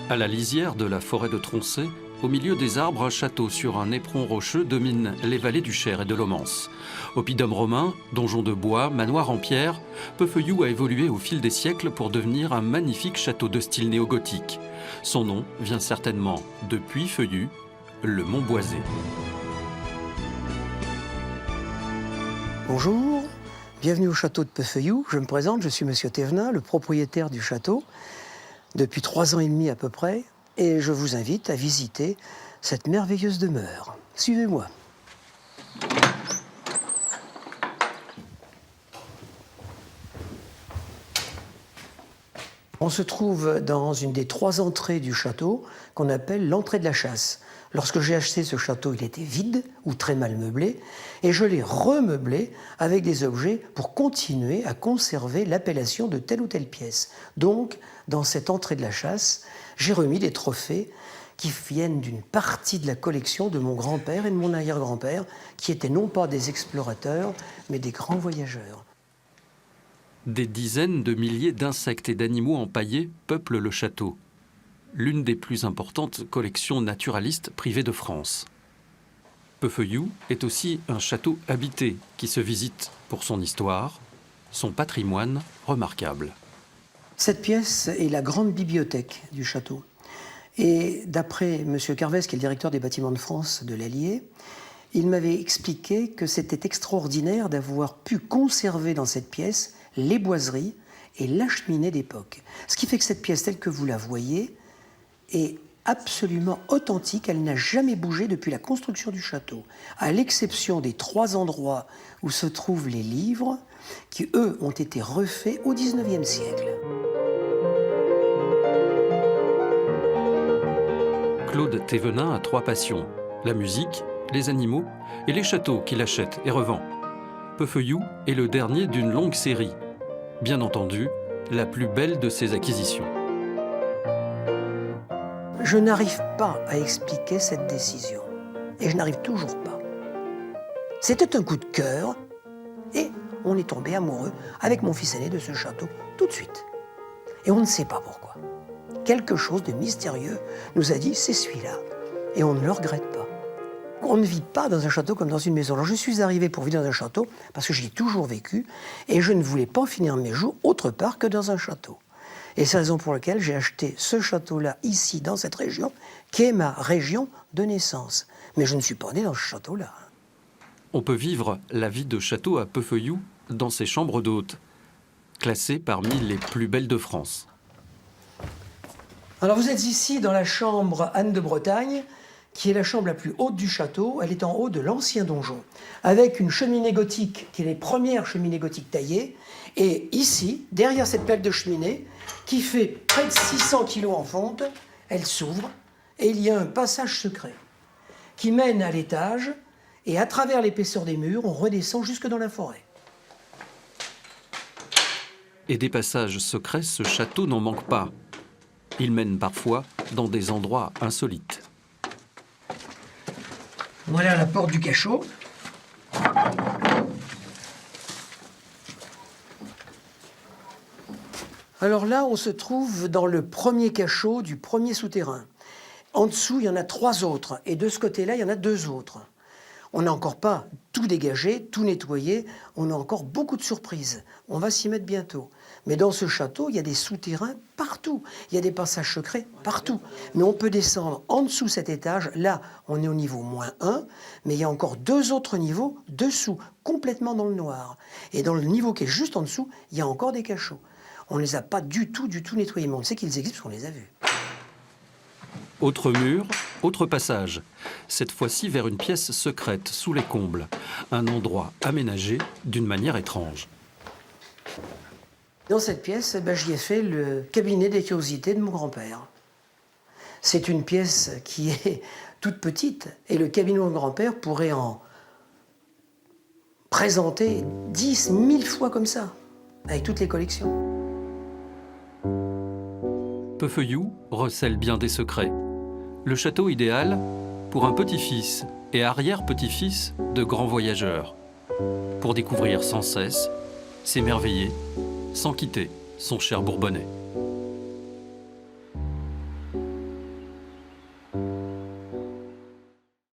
À la lisière de la forêt de Troncé, au milieu des arbres, un château sur un éperon rocheux domine les vallées du Cher et de l'Omance. Oppidum romain, donjon de bois, manoir en pierre, Peufeuilloux a évolué au fil des siècles pour devenir un magnifique château de style néo-gothique. Son nom vient certainement de Puy-Feuillu, le mont Boisé. Bonjour, bienvenue au château de Peufeuilloux. Je me présente, je suis Monsieur Thévenin, le propriétaire du château, depuis 3 ans et demi à peu près, et je vous invite à visiter cette merveilleuse demeure. Suivez-moi. On se trouve dans une des 3 entrées du château qu'on appelle l'entrée de la chasse. Lorsque j'ai acheté ce château, il était vide ou très mal meublé et je l'ai remeublé avec des objets pour continuer à conserver l'appellation de telle ou telle pièce. Donc, dans cette entrée de la chasse, j'ai remis des trophées qui viennent d'une partie de la collection de mon grand-père et de mon arrière-grand-père, qui étaient non pas des explorateurs, mais des grands voyageurs. Des dizaines de milliers d'insectes et d'animaux empaillés peuplent le château, l'une des plus importantes collections naturalistes privées de France. Peufeuilloux est aussi un château habité qui se visite pour son histoire, son patrimoine remarquable. Cette pièce est la grande bibliothèque du château. Et d'après M. Carvès, qui est le directeur des bâtiments de France de l'Allier, il m'avait expliqué que c'était extraordinaire d'avoir pu conserver dans cette pièce les boiseries et la cheminée d'époque. Ce qui fait que cette pièce, telle que vous la voyez, est absolument authentique. Elle n'a jamais bougé depuis la construction du château, à l'exception des 3 endroits où se trouvent les livres, qui, eux, ont été refaits au XIXe siècle. Claude Thévenin a 3 passions, la musique, les animaux et les châteaux qu'il achète et revend. Peufeuilloux est le dernier d'une longue série. Bien entendu, la plus belle de ses acquisitions. Je n'arrive pas à expliquer cette décision. Et je n'arrive toujours pas. C'était un coup de cœur et on est tombé amoureux avec mon fils aîné de ce château tout de suite. Et on ne sait pas pourquoi. Quelque chose de mystérieux nous a dit c'est celui-là. Et on ne le regrette pas. On ne vit pas dans un château comme dans une maison. Alors je suis arrivé pour vivre dans un château parce que j'y ai toujours vécu et je ne voulais pas finir mes jours autre part que dans un château. Et c'est la raison pour laquelle j'ai acheté ce château-là ici, dans cette région, qui est ma région de naissance. Mais je ne suis pas né dans ce château-là. On peut vivre la vie de château à Peufeuilloux dans ses chambres d'hôtes, classées parmi les plus belles de France. Alors vous êtes ici dans la chambre Anne de Bretagne, qui est la chambre la plus haute du château. Elle est en haut de l'ancien donjon, avec une cheminée gothique, qui est les premières cheminées gothiques taillées. Et ici, derrière cette plaque de cheminée, qui fait près de 600 kilos en fonte, elle s'ouvre et il y a un passage secret qui mène à l'étage et à travers l'épaisseur des murs, on redescend jusque dans la forêt. Et des passages secrets, ce château n'en manque pas. Il mène parfois dans des endroits insolites. Voilà la porte du cachot. Alors là, on se trouve dans le premier cachot du premier souterrain. En dessous, il y en a 3 autres. Et de ce côté-là, il y en a 2 autres. On n'a encore pas tout dégagé, tout nettoyé. On a encore beaucoup de surprises. On va s'y mettre bientôt. Mais dans ce château, il y a des souterrains partout. Il y a des passages secrets partout. Mais on peut descendre en dessous cet étage. Là, on est au niveau -1. Mais il y a encore 2 autres niveaux dessous, complètement dans le noir. Et dans le niveau qui est juste en dessous, il y a encore des cachots. On ne les a pas du tout nettoyés. Mais on sait qu'ils existent parce qu'on les a vus. Autre mur, autre passage. Cette fois-ci vers une pièce secrète, sous les combles. Un endroit aménagé d'une manière étrange. Dans cette pièce, j'y ai fait le cabinet des curiosités de mon grand-père. C'est une pièce qui est toute petite et le cabinet de mon grand-père pourrait en présenter 10 000 fois comme ça, avec toutes les collections. Peufeuilloux recèle bien des secrets. Le château idéal pour un petit-fils et arrière-petit-fils de grands voyageurs. Pour découvrir sans cesse, s'émerveiller, sans quitter son cher Bourbonnais.